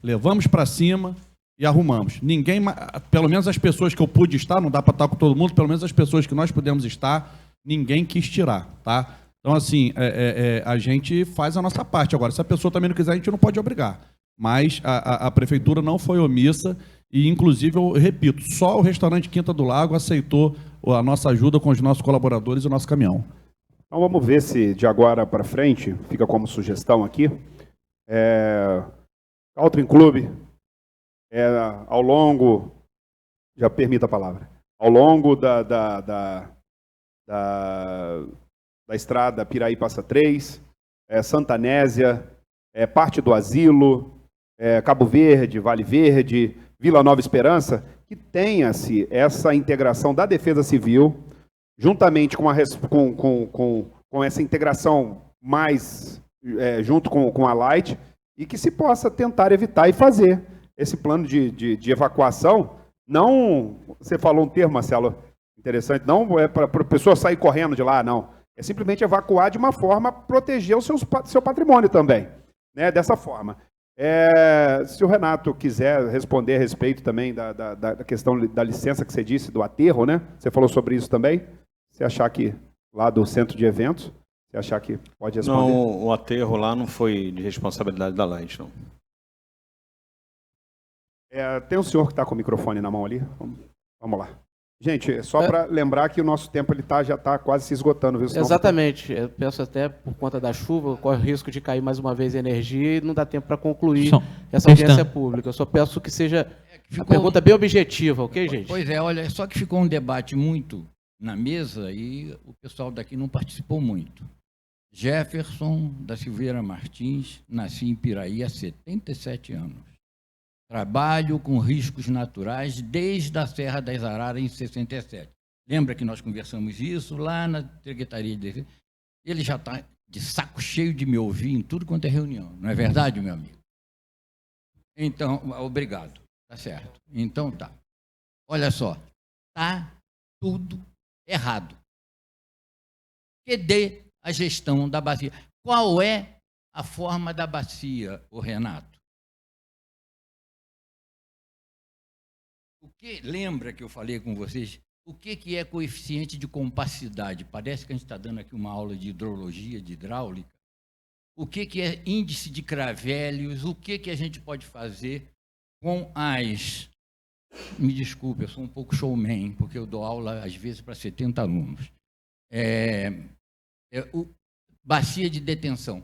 levamos para cima e arrumamos. Ninguém, pelo menos as pessoas que eu pude estar, não dá para estar com todo mundo, pelo menos as pessoas que nós pudemos estar, ninguém quis tirar, tá? Então, assim, a gente faz a nossa parte. Agora, se a pessoa também não quiser, a gente não pode obrigar. Mas a prefeitura não foi omissa e, inclusive, eu repito, só o restaurante Quinta do Lago aceitou a nossa ajuda com os nossos colaboradores e o nosso caminhão. Então, vamos ver se de agora para frente, fica como sugestão aqui, Country Club, ao longo, já permita a palavra, ao longo da estrada Piraí Passa 3, Santa Nésia, parte do Asilo, Cabo Verde, Vale Verde, Vila Nova Esperança, que tenha-se essa integração da Defesa Civil, juntamente com essa integração mais junto com a Light, e que se possa tentar evitar e fazer esse plano de evacuação. Não, você falou um termo, Marcelo, interessante, não é para a pessoa sair correndo de lá, não. É simplesmente evacuar de uma forma a proteger o seu patrimônio também, né? Dessa forma. Se o Renato quiser responder a respeito também da questão da licença que você disse, do aterro, né? Você falou sobre isso também? Você achar que lá do centro de eventos, você achar que pode responder? Não, o aterro lá não foi de responsabilidade da Light, não. Tem um senhor que está com o microfone na mão ali. Vamos lá. Gente, só para lembrar que o nosso tempo já está quase se esgotando, viu? Senão... Exatamente. Eu penso até por conta da chuva, corre o risco de cair mais uma vez a energia e não dá tempo para concluir essa audiência pública. Eu só peço que seja uma pergunta bem objetiva, ok, gente? Pois é, olha, só que ficou um debate muito na mesa e o pessoal daqui não participou muito. Jefferson da Silveira Martins, nasci em Piraí há 77 anos. Trabalho com riscos naturais desde a Serra das Araras em 67. Lembra que nós conversamos isso lá na Secretaria de Defesa? Ele já está de saco cheio de me ouvir em tudo quanto é reunião. Não é verdade, meu amigo? Então, obrigado. Tá certo. Então tá. Olha só. Tá tudo errado. Cadê a gestão da bacia? Qual é a forma da bacia, ô Renato? Lembra que eu falei com vocês o que é coeficiente de compacidade? Parece que a gente está dando aqui uma aula de hidrologia, de hidráulica. O que é índice de cravelhos? O que a gente pode fazer com as... Me desculpe, eu sou um pouco showman, porque eu dou aula, às vezes, para 70 alunos. Bacia de detenção.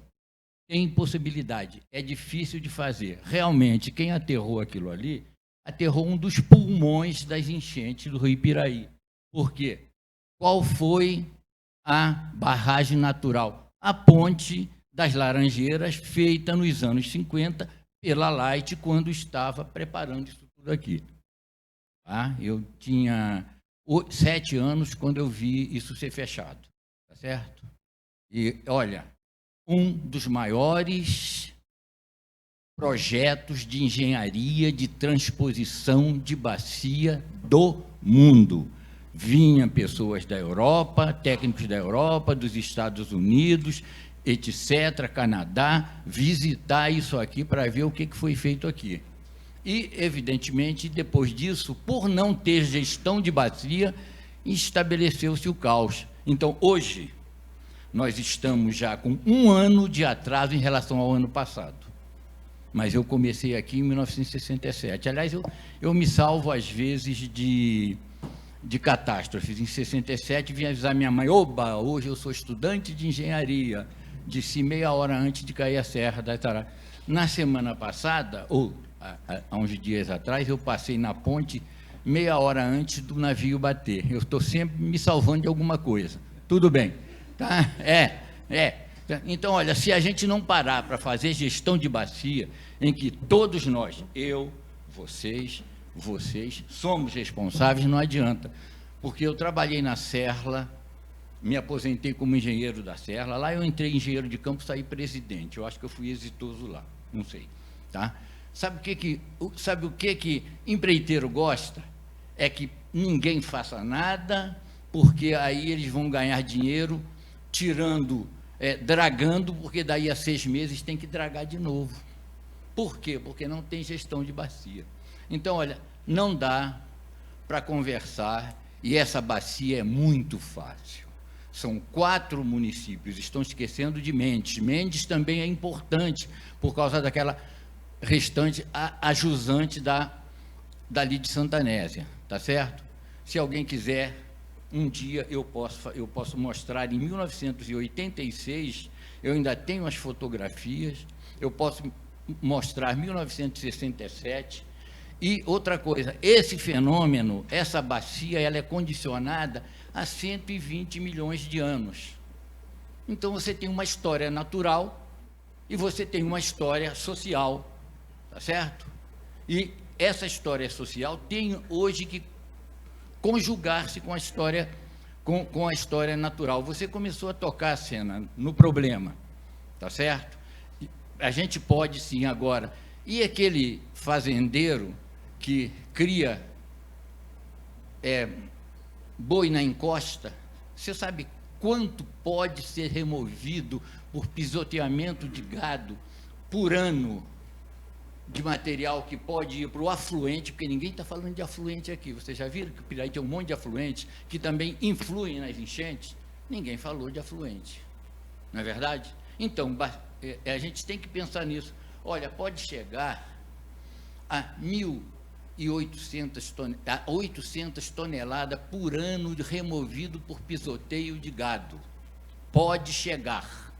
Tem possibilidade. É difícil de fazer. Realmente, quem aterrou aquilo ali... aterrou um dos pulmões das enchentes do Rio Piraí. Por quê? Qual foi a barragem natural? A ponte das Laranjeiras, feita nos anos 50 pela Light, quando estava preparando isso tudo aqui. Tá? Eu tinha 7 anos quando eu vi isso ser fechado. Tá certo? E, olha, um dos maiores projetos de engenharia de transposição de bacia do mundo. Vinham pessoas da Europa, técnicos da Europa, dos Estados Unidos, etc., Canadá, visitar isso aqui para ver o que foi feito aqui. E, evidentemente, depois disso, por não ter gestão de bacia, estabeleceu-se o caos. Então, hoje, nós estamos já com 1 ano de atraso em relação ao ano passado. Mas eu comecei aqui em 1967. Aliás, eu me salvo, às vezes, de catástrofes. Em 67, vim avisar minha mãe, oba, hoje eu sou estudante de engenharia. Disse meia hora antes de cair a Serra da Itará. Na semana passada, ou há uns dias atrás, eu passei na ponte meia hora antes do navio bater. Eu estou sempre me salvando de alguma coisa. Tudo bem. Tá? Então, olha, se a gente não parar para fazer gestão de bacia, em que todos nós, eu, vocês, somos responsáveis, não adianta. Porque eu trabalhei na Serra, me aposentei como engenheiro da Serra, lá eu entrei engenheiro de campo, saí presidente. Eu acho que eu fui exitoso lá, não sei. Tá? Sabe o que empreiteiro gosta? É que ninguém faça nada, porque aí eles vão ganhar dinheiro dragando, porque daí a 6 meses tem que dragar de novo. Por quê? Porque não tem gestão de bacia. Então, olha, não dá para conversar, e essa bacia é muito fácil. São 4 municípios, estão esquecendo de Mendes. Mendes também é importante, por causa daquela restante, a jusante dali de Santanésia, tá certo? Se alguém quiser, um dia eu posso mostrar, em 1986, eu ainda tenho as fotografias, eu posso mostrar 1967, e outra coisa, esse fenômeno, essa bacia, ela é condicionada a 120 milhões de anos. Então, você tem uma história natural e você tem uma história social, tá certo? E essa história social tem hoje que conjugar-se com a história, com a história natural. Você começou a tocar a cena no problema, tá certo? A gente pode sim agora. E aquele fazendeiro que cria boi na encosta, você sabe quanto pode ser removido por pisoteamento de gado por ano de material que pode ir para o afluente, porque ninguém está falando de afluente aqui. Vocês já viram que o Piraí tem um monte de afluentes que também influem nas enchentes? Ninguém falou de afluente, não é verdade? Então, a gente tem que pensar nisso. Olha, pode chegar a 800 toneladas por ano removido por pisoteio de gado. Pode chegar.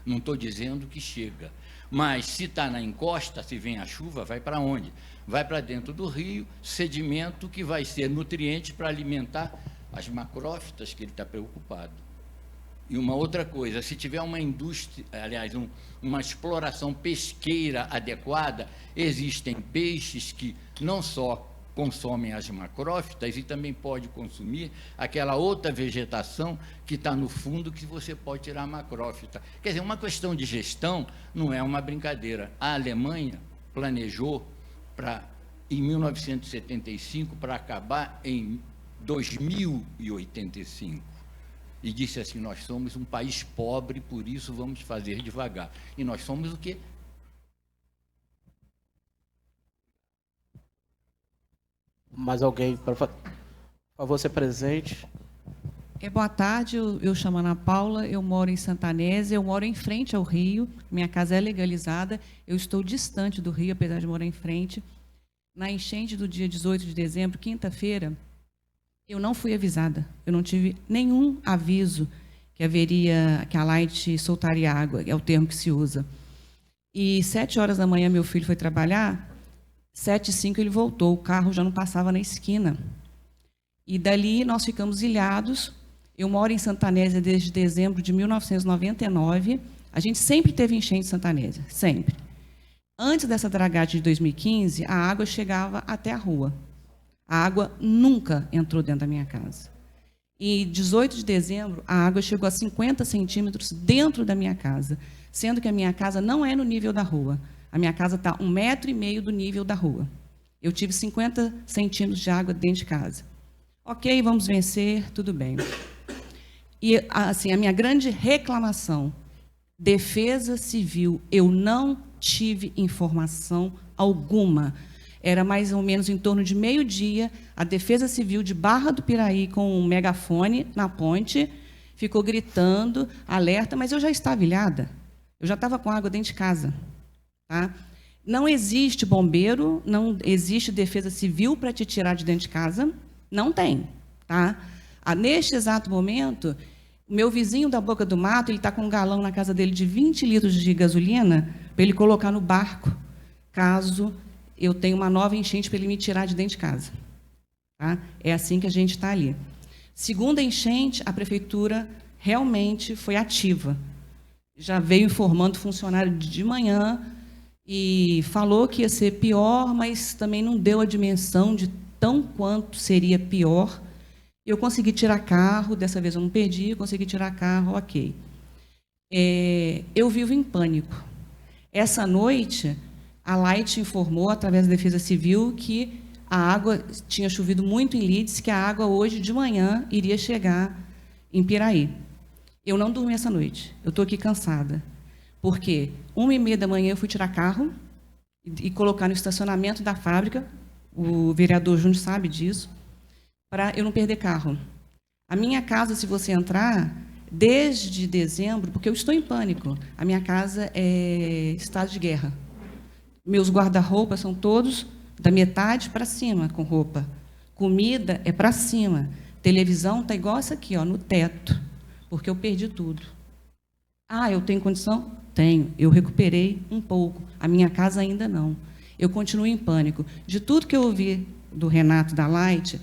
Não estou dizendo que chega. Mas se está na encosta, se vem a chuva, vai para onde? Vai para dentro do rio, sedimento que vai ser nutriente para alimentar as macrófitas que ele está preocupado. E uma outra coisa, se tiver uma indústria, aliás, uma exploração pesqueira adequada, existem peixes que não só consomem as macrófitas e também pode consumir aquela outra vegetação que está no fundo, que você pode tirar a macrófita. Quer dizer, uma questão de gestão não é uma brincadeira. A Alemanha planejou em 1975 para acabar em 2085. E disse assim, nós somos um país pobre, por isso vamos fazer devagar. E nós somos o quê? Mais alguém, por favor, ser presente. Boa tarde, eu chamo Ana Paula, eu moro em Santanésia, eu moro em frente ao rio, minha casa é legalizada, eu estou distante do rio, apesar de morar em frente. Na enchente do dia 18 de dezembro, quinta-feira, eu não fui avisada, eu não tive nenhum aviso que a Light soltaria água, é o termo que se usa. E 7 horas da manhã meu filho foi trabalhar, 7h05 ele voltou, o carro já não passava na esquina. E dali nós ficamos ilhados. Eu moro em Santanésia desde dezembro de 1999. A gente sempre teve enchente em Santanésia, sempre. Antes dessa dragagem de 2015, a água chegava até a rua. A água nunca entrou dentro da minha casa. E 18 de dezembro, a água chegou a 50 centímetros dentro da minha casa, sendo que a minha casa não é no nível da rua. A minha casa está 1,5 metro do nível da rua. Eu tive 50 centímetros de água dentro de casa. Ok, vamos vencer, tudo bem. E, assim, a minha grande reclamação, Defesa Civil, eu não tive informação alguma. Era mais ou menos em torno de meio-dia, a Defesa Civil de Barra do Piraí, com um megafone na ponte, ficou gritando, alerta, mas eu já estava ilhada. Eu já estava com água dentro de casa. Tá? Não existe bombeiro, não existe Defesa Civil para te tirar de dentro de casa, não tem. Tá? Neste exato momento, o meu vizinho da Boca do Mato, ele está com um galão na casa dele de 20 litros de gasolina para ele colocar no barco, caso eu tenha uma nova enchente para ele me tirar de dentro de casa. Tá? É assim que a gente está ali. Segunda enchente, a prefeitura realmente foi ativa. Já veio informando o funcionário de manhã e falou que ia ser pior, mas também não deu a dimensão de tão quanto seria pior. Eu consegui tirar carro, dessa vez eu não perdi, consegui tirar carro, ok. Eu vivo em pânico. Essa noite, a Light informou, através da Defesa Civil, que a água tinha chovido muito em Lídice, que a água hoje de manhã iria chegar em Piraí. Eu não dormi essa noite, eu estou aqui cansada. Porque 1h30 da manhã eu fui tirar carro, e colocar no estacionamento da fábrica, o vereador Júnior sabe disso, para eu não perder carro. A minha casa, se você entrar, desde dezembro, porque eu estou em pânico, a minha casa é estado de guerra. Meus guarda-roupas são todos da metade para cima com roupa. Comida é para cima. Televisão está igual essa aqui, ó, no teto, porque eu perdi tudo. Ah, eu tenho condição? Tenho. Eu recuperei um pouco. A minha casa ainda não. Eu continuo em pânico. De tudo que eu ouvi do Renato da Light,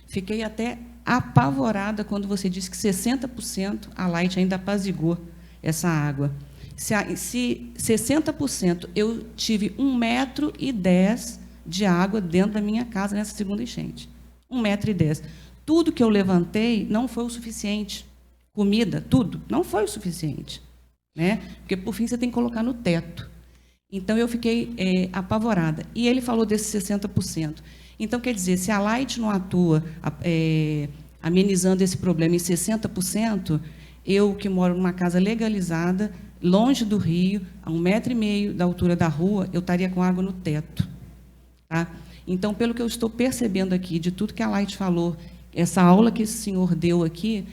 fiquei até apavorada quando você disse que 60% a Light ainda apazigou essa água. Se 60%, eu tive 1,10 m de água dentro da minha casa nessa segunda enchente. 1,10 m. Tudo que eu levantei não foi o suficiente. Comida, tudo, não foi o suficiente. Né? Porque, por fim, você tem que colocar no teto. Então, eu fiquei apavorada. E ele falou desses 60%. Então, quer dizer, se a Light não atua amenizando esse problema em 60%, eu, que moro numa casa legalizada, longe do rio, a 1,5 m da altura da rua, eu estaria com água no teto. Tá? Então, pelo que eu estou percebendo aqui, de tudo que a Light falou, essa aula que esse senhor deu aqui,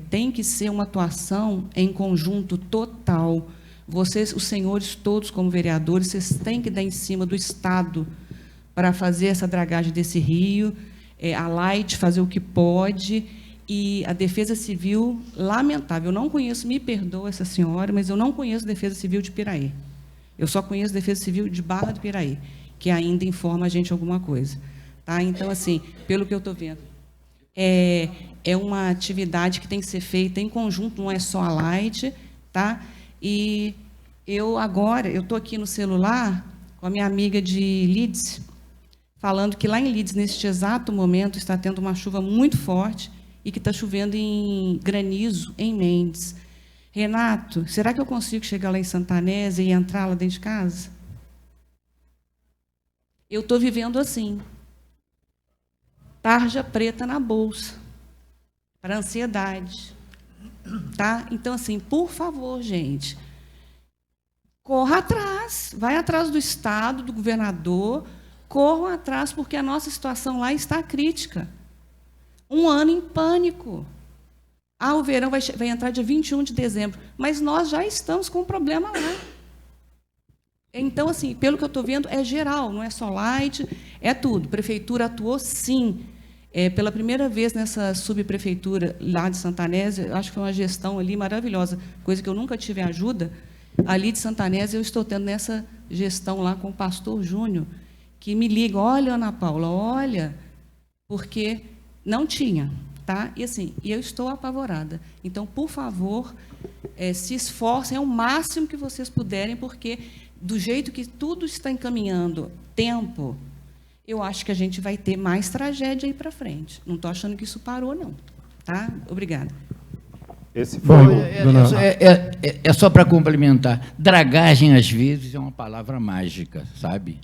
tem que ser uma atuação em conjunto total. Vocês, os senhores todos como vereadores, vocês têm que dar em cima do Estado para fazer essa dragagem desse rio, a Light fazer o que pode, e a Defesa Civil, lamentável, eu não conheço, me perdoa essa senhora, mas eu não conheço Defesa Civil de Piraí. Eu só conheço Defesa Civil de Barra do Piraí, que ainda informa a gente alguma coisa. Tá? Então, assim, pelo que eu estou vendo, é uma atividade que tem que ser feita em conjunto, não é só a Light, tá? E eu estou aqui no celular com a minha amiga de Leeds, falando que lá em Leeds, neste exato momento, está tendo uma chuva muito forte e que está chovendo em granizo em Mendes. Renato, será que eu consigo chegar lá em Santanésia e entrar lá dentro de casa? Eu estou vivendo assim. Tarja preta na bolsa, para ansiedade. Tá? Então, assim, por favor, gente, corra atrás, vai atrás do Estado, do governador, corram atrás, porque a nossa situação lá está crítica. Um ano em pânico. Ah, o verão vai entrar dia 21 de dezembro, mas nós já estamos com um problema lá. Então, assim, pelo que eu estou vendo, é geral, não é só Light, é tudo. A prefeitura atuou, sim. Pela primeira vez nessa subprefeitura lá de Santanésia, acho que foi uma gestão ali maravilhosa, coisa que eu nunca tive ajuda. Ali de Santanésia, eu estou tendo nessa gestão lá com o pastor Júnior, que me liga, olha, Ana Paula, olha, porque não tinha, tá? E assim, eu estou apavorada. Então, por favor, se esforcem ao máximo que vocês puderem, porque do jeito que tudo está encaminhando, tempo, eu acho que a gente vai ter mais tragédia aí para frente. Não estou achando que isso parou, não. Tá? Obrigada. Esse foi é só para complementar. Dragagem, às vezes, é uma palavra mágica, sabe?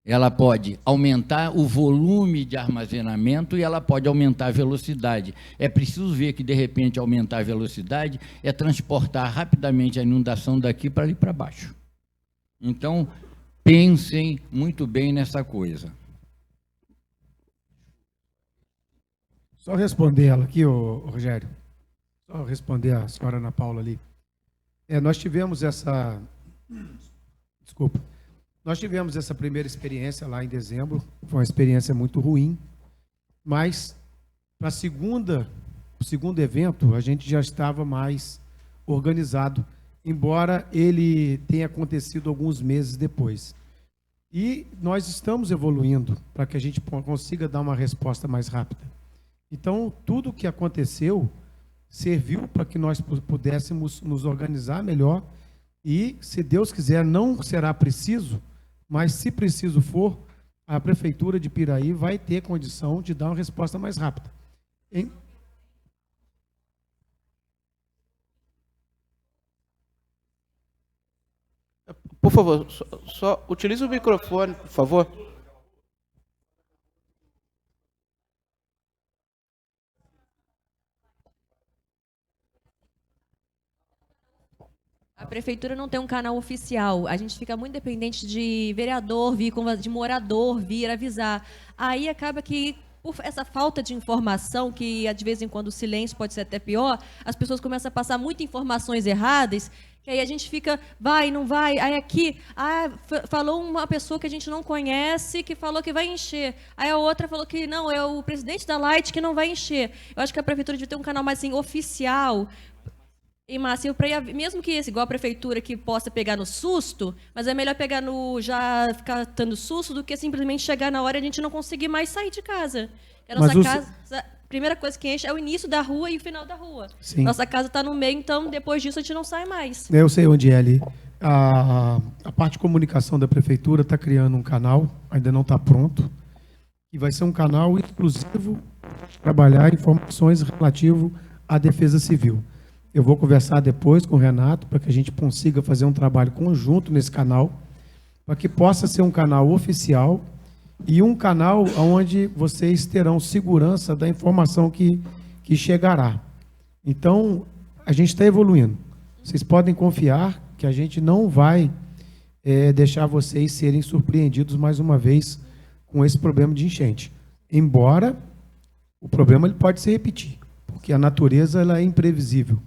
Ela pode aumentar o volume de armazenamento e ela pode aumentar a velocidade. É preciso ver que, de repente, aumentar a velocidade é transportar rapidamente a inundação daqui para ali para baixo. Então, pensem muito bem nessa coisa. Só responder ela aqui, Rogério. Só responder a senhora Ana Paula ali. Nós tivemos essa... Desculpa. Nós tivemos essa primeira experiência lá em dezembro. Foi uma experiência muito ruim. Mas, para o segundo evento, a gente já estava mais organizado, embora ele tenha acontecido alguns meses depois. E nós estamos evoluindo para que a gente consiga dar uma resposta mais rápida. Então, tudo o que aconteceu serviu para que nós pudéssemos nos organizar melhor e, se Deus quiser, não será preciso, mas se preciso for, a Prefeitura de Piraí vai ter condição de dar uma resposta mais rápida. Por favor, só utilize o microfone, por favor. A prefeitura não tem um canal oficial. A gente fica muito dependente de vereador vir, de morador vir avisar. Aí acaba que, por essa falta de informação, que de vez em quando o silêncio pode ser até pior, as pessoas começam a passar muitas informações erradas, que aí a gente fica, vai, não vai, aí aqui, falou uma pessoa que a gente não conhece, que falou que vai encher. Aí a outra falou que não, é o presidente da Light que não vai encher. Eu acho que a prefeitura devia ter um canal mais assim, oficial, e macio, mesmo que igual a prefeitura que possa pegar no susto, mas é melhor pegar já ficar dando susto do que simplesmente chegar na hora e a gente não conseguir mais sair de casa. A nossa casa, a primeira coisa que enche é o início da rua e o final da rua. Sim. Nossa casa está no meio, então depois disso a gente não sai mais. Eu sei onde é ali. A parte de comunicação da prefeitura está criando um canal, ainda não está pronto, e vai ser um canal exclusivo para trabalhar informações relativo à defesa civil. Eu vou conversar depois com o Renato para que a gente consiga fazer um trabalho conjunto nesse canal, para que possa ser um canal oficial e um canal onde vocês terão segurança da informação que chegará. Então, a gente está evoluindo. Vocês podem confiar que a gente não vai deixar vocês serem surpreendidos mais uma vez com esse problema de enchente. Embora o problema ele pode se repetir, porque a natureza ela é imprevisível.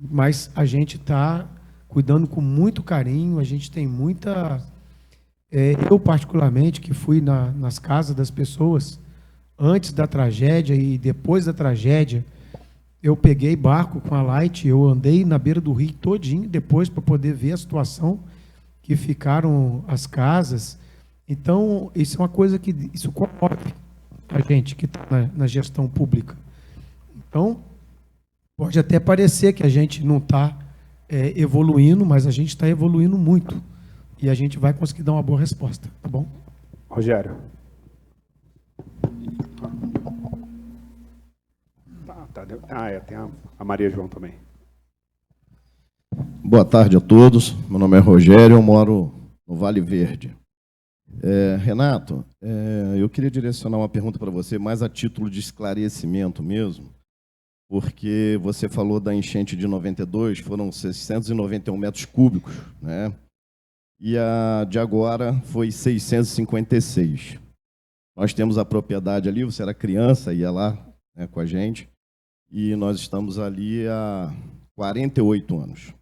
Mas a gente está cuidando com muito carinho, a gente tem muita... eu, particularmente, que fui nas casas das pessoas, antes da tragédia e depois da tragédia, eu peguei barco com a Light, eu andei na beira do rio todinho, depois para poder ver a situação que ficaram as casas. Então, isso é uma coisa que isso comove a gente que está na gestão pública. Então, pode até parecer que a gente não está evoluindo, mas a gente está evoluindo muito. E a gente vai conseguir dar uma boa resposta, tá bom? Rogério. Tem a Maria João também. Boa tarde a todos. Meu nome é Rogério, eu moro no Vale Verde. Renato, eu queria direcionar uma pergunta para você, mais a título de esclarecimento mesmo, porque você falou da enchente de 92, foram 691 metros cúbicos, né? E a de agora foi 656. Nós temos a propriedade ali, você era criança, ia lá, né, com a gente, e nós estamos ali há 48 anos.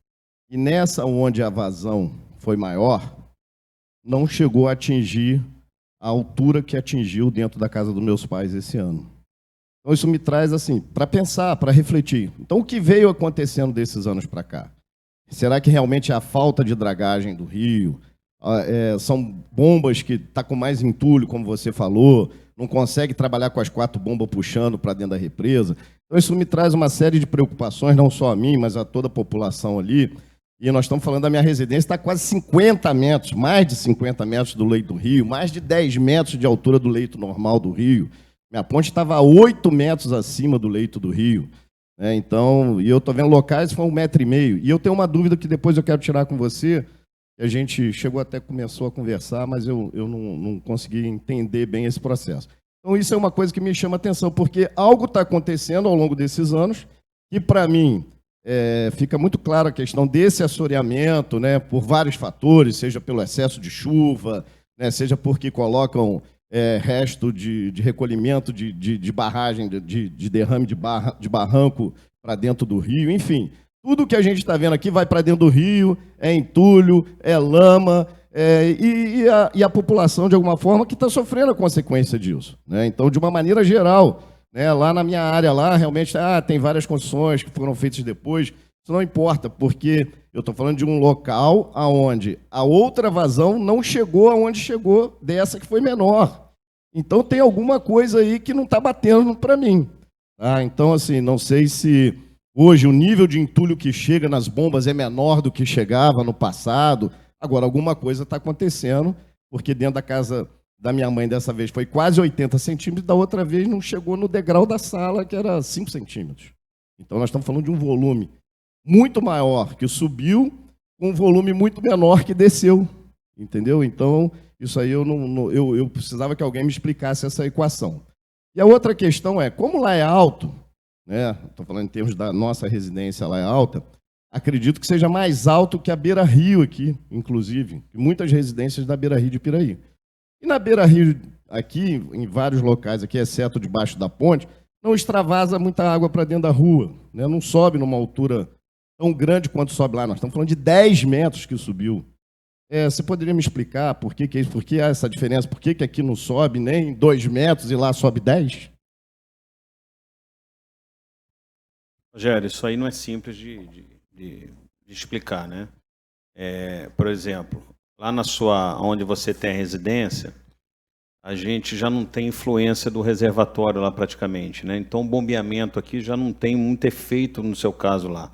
E nessa onde a vazão foi maior, não chegou a atingir a altura que atingiu dentro da casa dos meus pais esse ano. Então isso me traz assim, para pensar, para refletir. Então o que veio acontecendo desses anos para cá? Será que realmente é a falta de dragagem do rio? São bombas que estão com mais entulho, como você falou, não consegue trabalhar com as 4 bombas puxando para dentro da represa. Então isso me traz uma série de preocupações, não só a mim, mas a toda a população ali. E nós estamos falando da minha residência, está quase 50 metros, mais de 50 metros do leito do rio, mais de 10 metros de altura do leito normal do rio. Minha ponte estava a 8 metros acima do leito do rio. Então, e eu estou vendo locais que foi 1,5 metro. E eu tenho uma dúvida que depois eu quero tirar com você, que a gente começou a conversar, mas eu não consegui entender bem esse processo. Então, isso é uma coisa que me chama a atenção, porque algo está acontecendo ao longo desses anos, que para mim fica muito clara a questão desse assoreamento, né, por vários fatores, seja pelo excesso de chuva, né, seja porque colocam resto de recolhimento de barragem, de derrame de barranco para dentro do rio, enfim. Tudo que a gente está vendo aqui vai para dentro do rio, é entulho, é lama, e a população, de alguma forma, que está sofrendo a consequência disso, né? Então, de uma maneira geral, né, lá na minha área, lá, realmente, tem várias construções que foram feitas depois, isso não importa, porque eu estou falando de um local onde a outra vazão não chegou aonde chegou dessa que foi menor. Então, tem alguma coisa aí que não está batendo para mim. Tá? Então, assim, não sei se hoje o nível de entulho que chega nas bombas é menor do que chegava no passado. Agora, alguma coisa está acontecendo, porque dentro da casa da minha mãe, dessa vez, foi quase 80 centímetros, da outra vez não chegou no degrau da sala, que era 5 centímetros. Então, nós estamos falando de um volume muito maior que subiu, com um volume muito menor que desceu. Entendeu? Então, isso aí eu precisava que alguém me explicasse essa equação. E a outra questão é, como lá é alto, né? Estou falando em termos da nossa residência, lá é alta, acredito que seja mais alto que a Beira-Rio aqui, inclusive, muitas residências da Beira-Rio de Piraí. E na Beira-Rio, aqui, em vários locais, aqui, exceto debaixo da ponte, não extravasa muita água para dentro da rua, né? Não sobe numa altura tão grande quanto sobe lá. Nós estamos falando de 10 metros que subiu. Você poderia me explicar por que é isso? Por que há essa diferença? Por que aqui não sobe nem 2 metros e lá sobe 10? Rogério, isso aí não é simples de explicar, né? Por exemplo, lá onde você tem a residência, a gente já não tem influência do reservatório lá praticamente, né? Então o bombeamento aqui já não tem muito efeito no seu caso lá.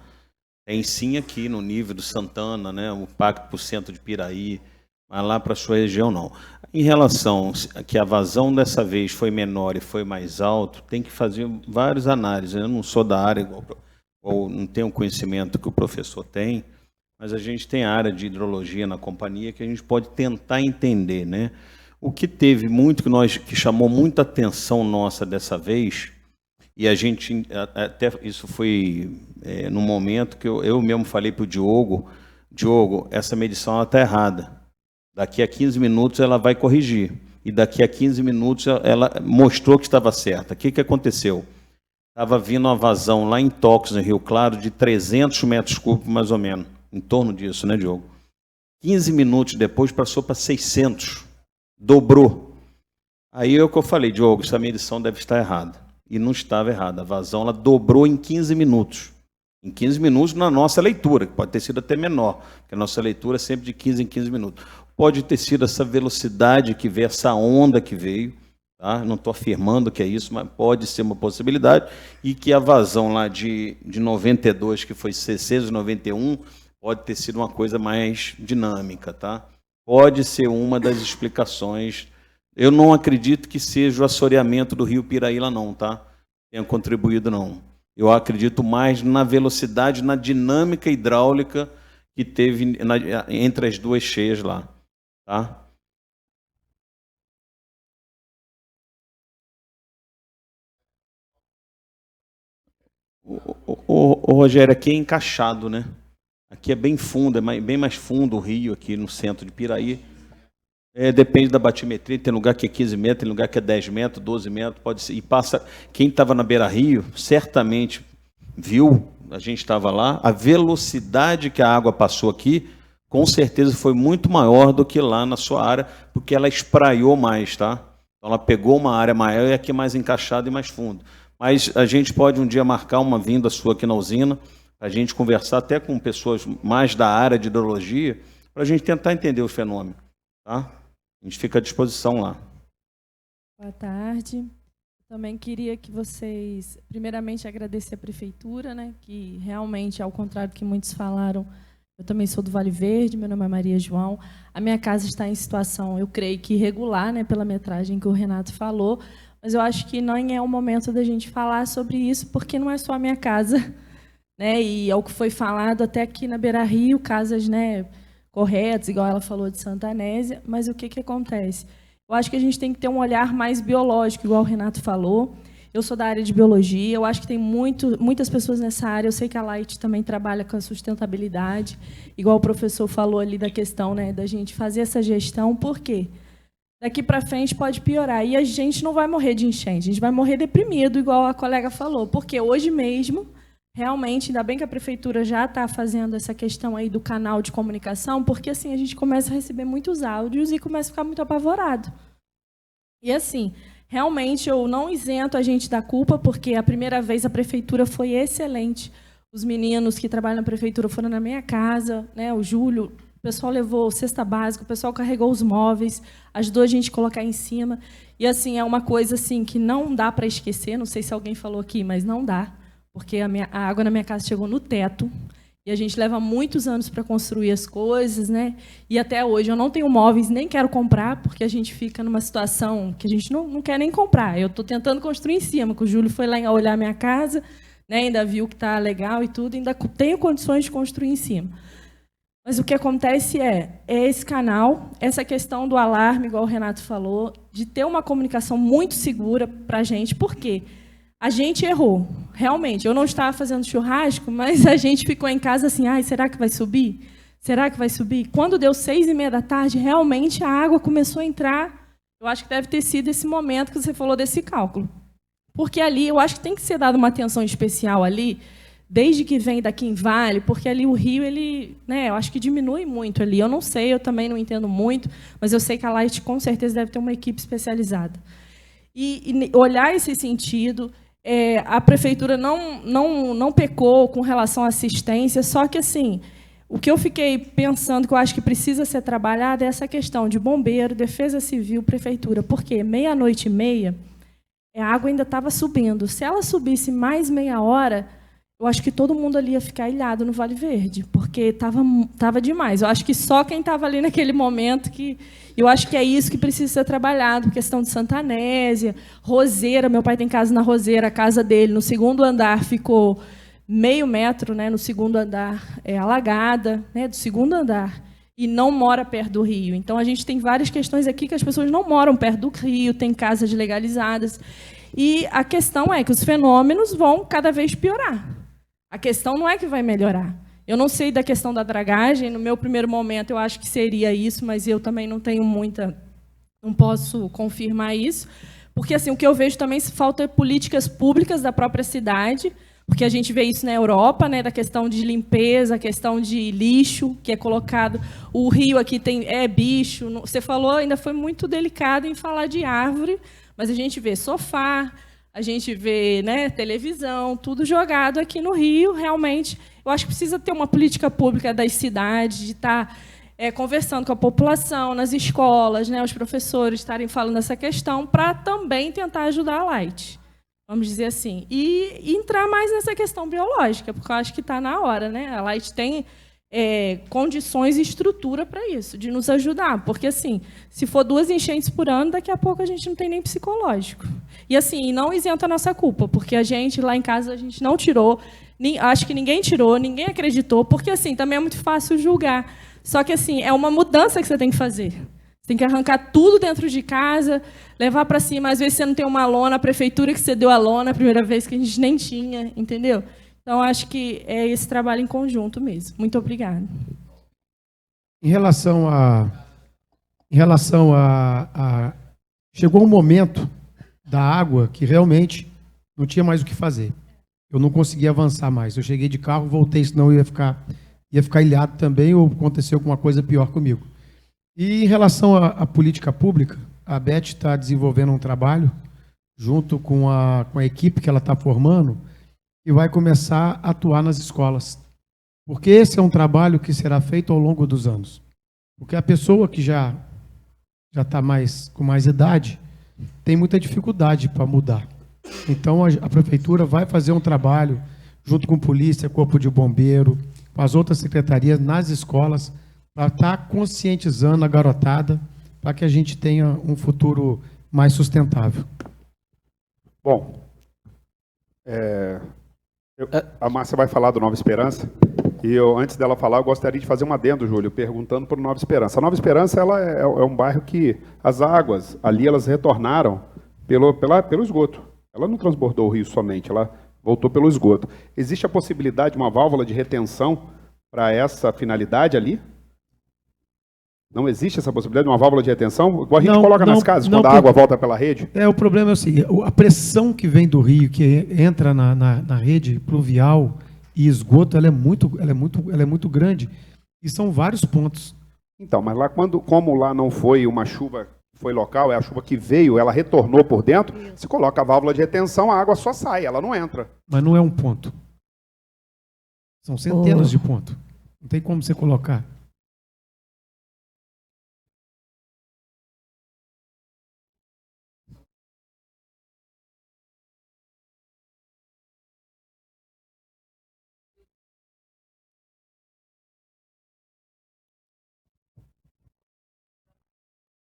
Tem sim aqui no nível do Santana, né? O Pacto por Cento de Piraí, mas lá para a sua região não. Em relação a que a vazão dessa vez foi menor e foi mais alto, tem que fazer várias análises. Eu não sou da área, ou não tenho o conhecimento que o professor tem, mas a gente tem a área de hidrologia na companhia que a gente pode tentar entender, né? O que teve muito, que chamou muita atenção nossa dessa vez, e a gente, até isso foi no momento que eu mesmo falei para o Diogo, essa medição está errada. Daqui a 15 minutos ela vai corrigir. E daqui a 15 minutos ela mostrou que estava certa. O que aconteceu? Estava vindo uma vazão lá em Toques, no Rio Claro, de 300 metros cúbicos, mais ou menos. Em torno disso, né, Diogo? 15 minutos depois passou para 600. Dobrou. Aí é o que eu falei, Diogo, essa medição deve estar errada. E não estava errada. A vazão ela dobrou em 15 minutos. Em 15 minutos na nossa leitura, que pode ter sido até menor, porque a nossa leitura é sempre de 15 em 15 minutos. Pode ter sido essa velocidade que veio, essa onda que veio, tá? Não estou afirmando que é isso, mas pode ser uma possibilidade, e que a vazão lá de 92, que foi 691, pode ter sido uma coisa mais dinâmica, tá? Pode ser uma das explicações. Eu não acredito que seja o assoreamento do rio Piraí lá não, tá? Tenha contribuído não. Eu acredito mais na velocidade, na dinâmica hidráulica que teve entre as duas cheias lá, tá? O Rogério, aqui é encaixado, né? Aqui é bem fundo, é bem mais fundo o rio aqui no centro de Piraí. Depende da batimetria, tem lugar que é 15 metros, tem lugar que é 10 metros, 12 metros, pode ser. E passa, quem estava na Beira-Rio, certamente viu, a gente estava lá, a velocidade que a água passou aqui, com certeza foi muito maior do que lá na sua área, porque ela espraiou mais, tá? Então ela pegou uma área maior e aqui mais encaixada e mais fundo. Mas a gente pode um dia marcar uma vinda sua aqui na usina, a gente conversar até com pessoas mais da área de hidrologia, para a gente tentar entender o fenômeno, tá? A gente fica à disposição lá. Boa tarde. Também queria que vocês, primeiramente, agradecer a prefeitura, né, que realmente, ao contrário do que muitos falaram, eu também sou do Vale Verde, meu nome é Maria João. A minha casa está em situação, eu creio que irregular, né, pela metragem que o Renato falou, mas eu acho que não é o momento da gente falar sobre isso, porque não é só a minha casa, né, e é o que foi falado até aqui na Beira-Rio, casas, né, corretas, igual ela falou de Santa Anésia, mas o que acontece? Eu acho que a gente tem que ter um olhar mais biológico, igual o Renato falou. Eu sou da área de biologia, eu acho que tem muitas pessoas nessa área, eu sei que a Light também trabalha com a sustentabilidade, igual o professor falou ali da questão, né, da gente fazer essa gestão, por quê? Daqui para frente pode piorar, e a gente não vai morrer de enchente, a gente vai morrer deprimido, igual a colega falou, porque hoje mesmo, realmente, ainda bem que a prefeitura já está fazendo essa questão aí do canal de comunicação, porque assim a gente começa a receber muitos áudios e começa a ficar muito apavorado. E assim, realmente eu não isento a gente da culpa, porque a primeira vez a prefeitura foi excelente. Os meninos que trabalham na prefeitura foram na minha casa, né? O Júlio, o pessoal levou cesta básica, o pessoal carregou os móveis, ajudou a gente a colocar em cima. E assim, é uma coisa assim que não dá para esquecer, não sei se alguém falou aqui, mas não dá. Porque a água na minha casa chegou no teto, e a gente leva muitos anos para construir as coisas, né? E até hoje eu não tenho móveis, nem quero comprar, porque a gente fica numa situação que a gente não quer nem comprar. Eu estou tentando construir em cima, que o Júlio foi lá olhar a minha casa, né? Ainda viu que está legal e tudo, ainda tenho condições de construir em cima. Mas o que acontece é esse canal, essa questão do alarme, igual o Renato falou, de ter uma comunicação muito segura para a gente. Por quê? A gente errou, realmente. Eu não estava fazendo churrasco, mas a gente ficou em casa assim, ai, será que vai subir? Será que vai subir? Quando deu 6h30 da tarde, realmente a água começou a entrar. Eu acho que deve ter sido esse momento que você falou desse cálculo. Porque ali, eu acho que tem que ser dada uma atenção especial ali, desde que vem daqui em Vale, porque ali o rio, ele, né, eu acho que diminui muito ali. Eu não sei, eu também não entendo muito, mas eu sei que a Light com certeza deve ter uma equipe especializada. E olhar esse sentido, a prefeitura não pecou com relação à assistência, só que assim, o que eu fiquei pensando que eu acho que precisa ser trabalhado é essa questão de bombeiro, defesa civil, prefeitura, porque 00:30, a água ainda estava subindo. Se ela subisse mais meia hora, eu acho que todo mundo ali ia ficar ilhado no Vale Verde, porque estava demais. Eu acho que só quem estava ali naquele momento que... Eu acho que é isso que precisa ser trabalhado, questão de Santanésia, Roseira. Meu pai tem casa na Roseira, a casa dele, no 2º andar, ficou meio metro, né, no 2º andar, alagada, né, do 2º andar, e não mora perto do rio. Então, a gente tem várias questões aqui que as pessoas não moram perto do rio, tem casas legalizadas. E a questão é que os fenômenos vão cada vez piorar. A questão não é que vai melhorar. Eu não sei da questão da dragagem. No meu primeiro momento, eu acho que seria isso, mas eu também não tenho muita... Não posso confirmar isso. Porque assim, o que eu vejo também falta políticas públicas da própria cidade, porque a gente vê isso na Europa, né, da questão de limpeza, a questão de lixo que é colocado. O rio aqui tem bicho. Você falou, ainda foi muito delicado em falar de árvore, mas a gente vê sofá, a gente vê, né, televisão, tudo jogado aqui no rio. Realmente, eu acho que precisa ter uma política pública das cidades, de estar conversando com a população, nas escolas, né, os professores estarem falando essa questão, para também tentar ajudar a Light. Vamos dizer assim. E entrar mais nessa questão biológica, porque eu acho que está na hora, né? A Light tem condições e estrutura para isso, de nos ajudar. Porque, assim, se for 2 enchentes por ano, daqui a pouco a gente não tem nem psicológico. E, assim, não isenta a nossa culpa, porque a gente, lá em casa, a gente não tirou, acho que ninguém tirou, ninguém acreditou, porque, assim, também é muito fácil julgar. Só que, assim, é uma mudança que você tem que fazer. Você tem que arrancar tudo dentro de casa, levar para cima. Às vezes você não tem uma lona, a prefeitura que cedeu a lona a primeira vez, que a gente nem tinha, entendeu? Então, acho que é esse trabalho em conjunto mesmo. Muito obrigada. Em relação chegou um momento da água que realmente não tinha mais o que fazer. Eu não conseguia avançar mais. Eu cheguei de carro, voltei, senão eu ia ficar ilhado também, ou aconteceu alguma coisa pior comigo. E em relação à política pública, a Beth está desenvolvendo um trabalho junto com a equipe que ela está formando e vai começar a atuar nas escolas. Porque esse é um trabalho que será feito ao longo dos anos. Porque a pessoa que já está com mais idade tem muita dificuldade para mudar. Então, a prefeitura vai fazer um trabalho junto com polícia, corpo de bombeiro, com as outras secretarias nas escolas, para estar conscientizando a garotada para que a gente tenha um futuro mais sustentável. Bom, a Márcia vai falar do Nova Esperança, e eu, antes dela falar, eu gostaria de fazer um adendo, Júlio, perguntando para o Nova Esperança. A Nova Esperança ela é um bairro que as águas ali elas retornaram pelo esgoto. Ela não transbordou o rio somente, ela voltou pelo esgoto. Existe a possibilidade de uma válvula de retenção para essa finalidade ali? Não existe essa possibilidade de uma válvula de retenção? Igual a gente coloca nas casas, quando a água volta pela rede? O problema é o seguinte, a pressão que vem do rio, que entra na rede pluvial e esgoto, ela é muito grande. E são vários pontos. Então, mas lá como lá não foi uma chuva que foi local, é a chuva que veio, ela retornou por dentro, se coloca a válvula de retenção, a água só sai, ela não entra. Mas não é um ponto. São centenas de pontos. Não tem como você colocar.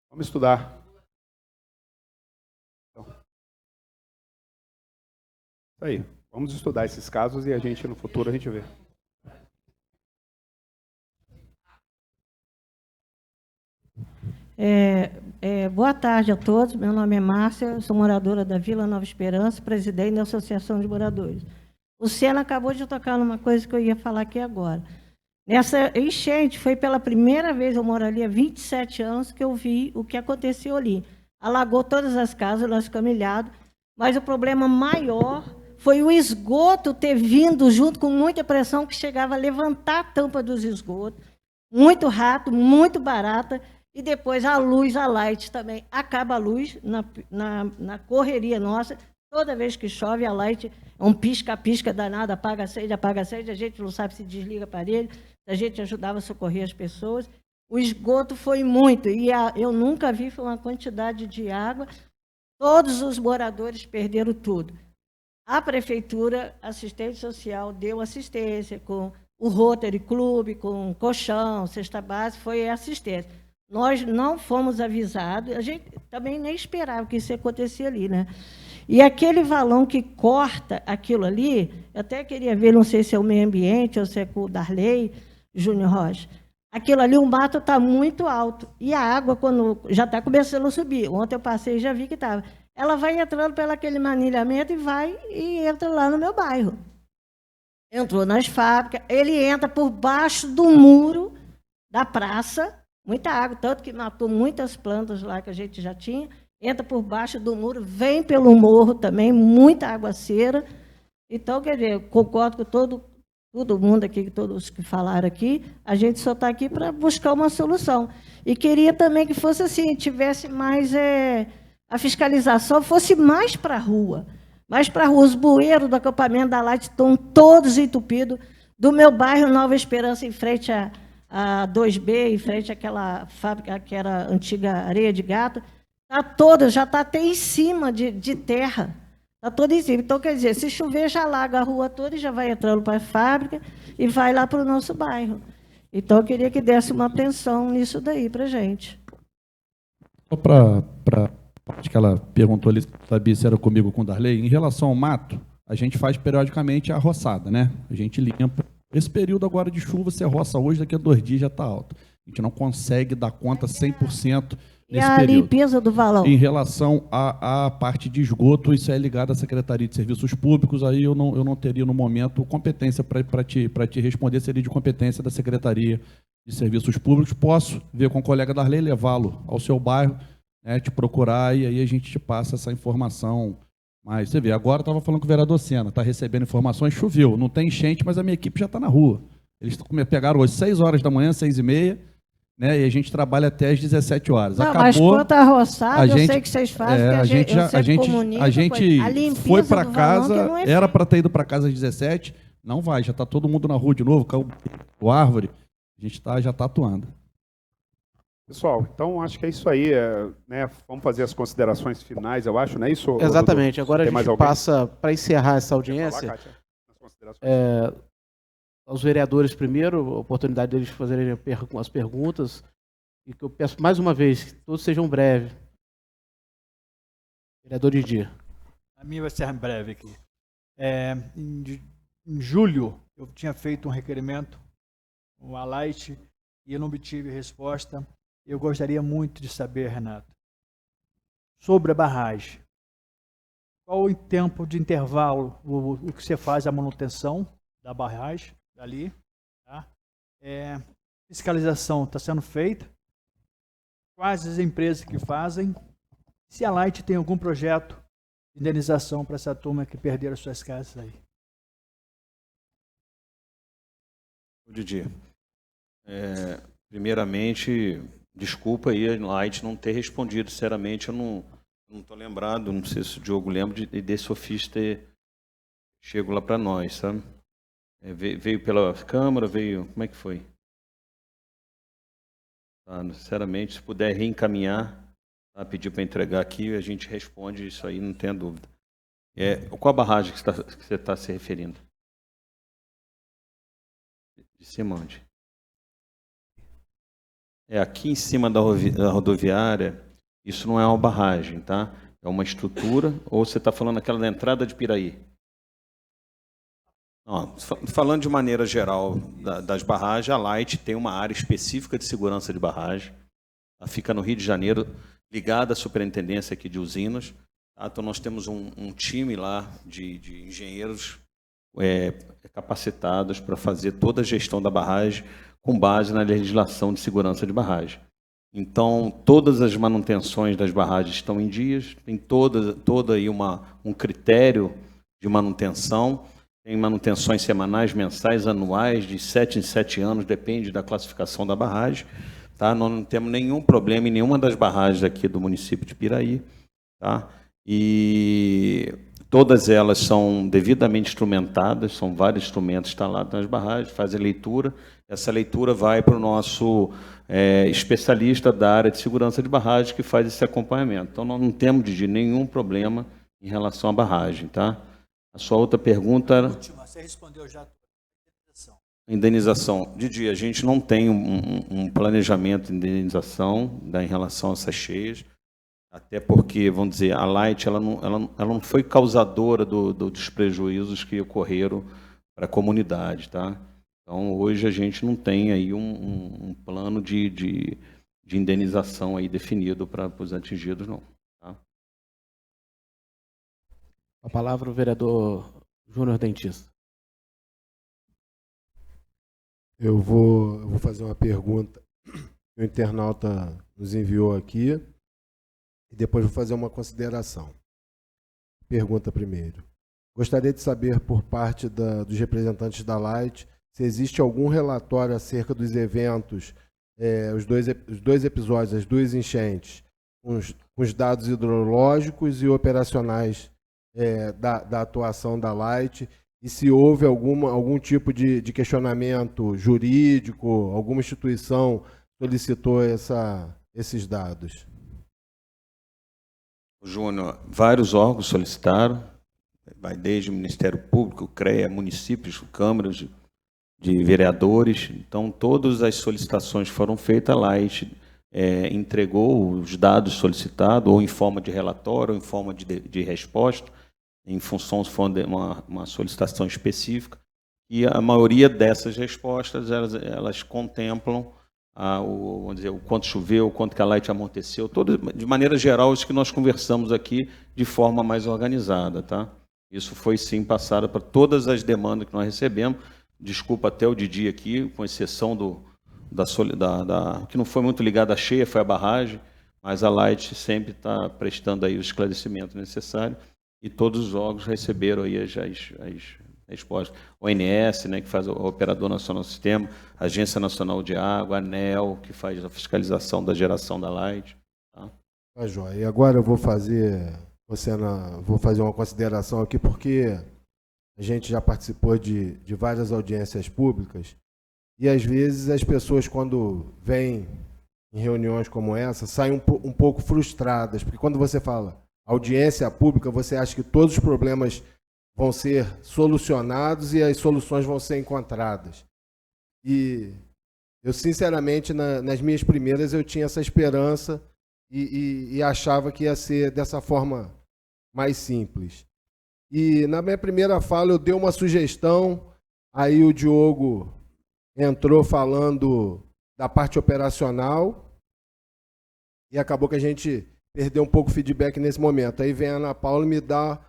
Vamos estudar. Isso aí. Vamos estudar esses casos e no futuro a gente vê. Boa tarde a todos. Meu nome é Márcia, eu sou moradora da Vila Nova Esperança, presidente da Associação de Moradores. O Sena acabou de tocar numa coisa que eu ia falar aqui agora. Nessa enchente, foi pela primeira vez, eu moro ali há 27 anos, que eu vi o que aconteceu ali. Alagou todas as casas, nós ficamos ilhados, mas o problema maior foi o esgoto ter vindo junto com muita pressão, que chegava a levantar a tampa dos esgotos, muito rato, muito barata, e depois a luz, a Light também. Acaba a luz na correria nossa. Toda vez que chove, a Light é um pisca-pisca danado, apaga a sede, a gente não sabe se desliga o aparelho, a gente ajudava a socorrer as pessoas. O esgoto foi muito, e eu nunca vi uma quantidade de água. Todos os moradores perderam tudo. A prefeitura, assistente social, deu assistência com o Rotary Club, com colchão, cesta básica, foi assistência. Nós não fomos avisados, a gente também nem esperava que isso acontecia ali, né? E aquele valão que corta aquilo ali, eu até queria ver, não sei se é o meio ambiente ou se é com o Darley, Júnior Rocha. Aquilo ali, o mato está muito alto. E a água, quando já está começando a subir, ontem eu passei e já vi que estava. Ela vai entrando pelo aquele manilhamento e entra lá no meu bairro. Entrou nas fábricas, ele entra por baixo do muro da praça, muita água, tanto que matou muitas plantas lá que a gente já tinha, entra por baixo do muro, vem pelo morro também, muita aguaceira. Então, quer dizer, eu concordo com todo mundo aqui, todos que falaram aqui, a gente só está aqui para buscar uma solução. E queria também que fosse assim, tivesse mais, a fiscalização fosse mais para a rua. Mais para a rua, os bueiros do acampamento da Light estão todos entupidos. Do meu bairro, Nova Esperança, em frente a 2B, em frente àquela fábrica que era a antiga Areia de Gato, está toda, já está até em cima de terra. Está toda em cima. Então, quer dizer, se chover, já alaga a rua toda e já vai entrando para a fábrica e vai lá para o nosso bairro. Então, eu queria que desse uma atenção nisso daí para a gente. Só para parte que ela perguntou ali, sabia se era comigo ou com o Darley, em relação ao mato, a gente faz periodicamente a roçada, né? A gente limpa. Esse período agora de chuva, você roça hoje, daqui a 2 dias já está alto. A gente não consegue dar conta 100% nesse período. E a limpeza do valão? Em relação à parte de esgoto, isso é ligado à Secretaria de Serviços Públicos, aí eu não teria no momento competência para te responder, seria de competência da Secretaria de Serviços Públicos. Posso ver com o colega Darley, levá-lo ao seu bairro, te procurar, e aí a gente te passa essa informação. Mas você vê, agora eu estava falando com o vereador Sena, está recebendo informações, choveu, não tem enchente, mas a minha equipe já está na rua. Eles pegaram hoje 6 horas da manhã, 6h30, né, e a gente trabalha até às 17 horas. Não, acabou, mas quanto a roçada, eu sei que vocês fazem, a gente foi para casa, era para ter ido para casa às 17, não vai, já está todo mundo na rua de novo, caiu árvore, a gente já está atuando. Pessoal, então acho que é isso aí, né? Vamos fazer as considerações finais, eu acho, não é isso? Exatamente, agora a gente passa, para encerrar essa audiência, aos vereadores primeiro, a oportunidade deles fazerem as perguntas, e que eu peço mais uma vez, que todos sejam breves. Vereador Didi. A minha vai ser breve aqui. Em julho, eu tinha feito um requerimento, uma Light, e eu não obtive resposta. Eu gostaria muito de saber, Renato, sobre a barragem. Qual o tempo de intervalo, o que você faz a manutenção da barragem, dali? Tá? Fiscalização está sendo feita. Quais as empresas que fazem? Se a Light tem algum projeto de indenização para essa turma que perderam suas casas aí? Didi, primeiramente, desculpa aí a Light não ter respondido, sinceramente eu não estou lembrado, não sei se o Diogo lembra desse ofício ter chego lá para nós, sabe? Veio pela Câmara, como é que foi? Tá, sinceramente, se puder reencaminhar, tá, pedir para entregar aqui, a gente responde isso aí, não tenha dúvida. Qual a barragem que você está se referindo? De cima onde? Aqui em cima da rodoviária, isso não é uma barragem, tá? É uma estrutura, ou você está falando aquela da entrada de Piraí? Não, falando de maneira geral das barragens, a Light tem uma área específica de segurança de barragem. Ela fica no Rio de Janeiro. ligada à superintendência aqui de usinas. Tá? Então, nós temos um time lá de engenheiros capacitados para fazer toda a gestão da barragem com base na legislação de segurança de barragem. Então, todas as manutenções das barragens estão em dias, tem toda aí um critério de manutenção, tem manutenções semanais, mensais, anuais, de 7 em 7 anos, depende da classificação da barragem. Tá? Nós não temos nenhum problema em nenhuma das barragens aqui do município de Piraí. Tá? E todas elas são devidamente instrumentadas, são vários instrumentos instalados nas barragens, fazem leitura. Essa leitura vai para o nosso especialista da área de segurança de barragem, que faz esse acompanhamento. Então, nós não temos de nenhum problema em relação à barragem. Tá? A sua outra pergunta era... Você respondeu já. Indenização. Didi, a gente não tem um planejamento de indenização em relação a essas cheias, até porque, vamos dizer, a Light ela não foi causadora dos prejuízos que ocorreram para a comunidade. Tá? Então, hoje a gente não tem aí um plano de indenização aí definido para os atingidos, não. Tá? A palavra o vereador Júnior Dentista. Eu vou fazer uma pergunta que o internauta nos enviou aqui e depois vou fazer uma consideração. Pergunta primeiro. Gostaria de saber por parte dos representantes da Light se existe algum relatório acerca dos eventos, os dois episódios, as duas enchentes, com os dados hidrológicos e operacionais da atuação da Light, e se houve algum tipo de questionamento jurídico, alguma instituição solicitou esses dados. Júnior, vários órgãos solicitaram, vai desde o Ministério Público, CREA, municípios, câmaras de vereadores. Então, todas as solicitações foram feitas, a Light entregou os dados solicitados, ou em forma de relatório, ou em forma de resposta, em função se for uma solicitação específica, e a maioria dessas respostas elas contemplam vamos dizer, o quanto choveu, o quanto que a Light amorteceu, de maneira geral, isso que nós conversamos aqui de forma mais organizada. Tá? Isso foi sim passado para todas as demandas que nós recebemos. Desculpa até o Didi aqui, com exceção que não foi muito ligada à cheia, foi a barragem, mas a Light sempre está prestando aí o esclarecimento necessário. E todos os órgãos receberam aí as respostas. O ONS, né, que faz o Operador Nacional do Sistema, a Agência Nacional de Água, a ANEEL, que faz a fiscalização da geração da Light. Tá? Tá, joia. E agora eu vou fazer uma consideração aqui, porque a gente já participou de várias audiências públicas, e às vezes as pessoas, quando vêm em reuniões como essa, saem um pouco frustradas, porque quando você fala audiência pública, você acha que todos os problemas vão ser solucionados e as soluções vão ser encontradas. E eu, sinceramente, nas minhas primeiras, eu tinha essa esperança e achava que ia ser dessa forma mais simples. E na minha primeira fala eu dei uma sugestão, aí o Diogo entrou falando da parte operacional e acabou que a gente perdeu um pouco o feedback nesse momento. Aí vem a Ana Paula e me dá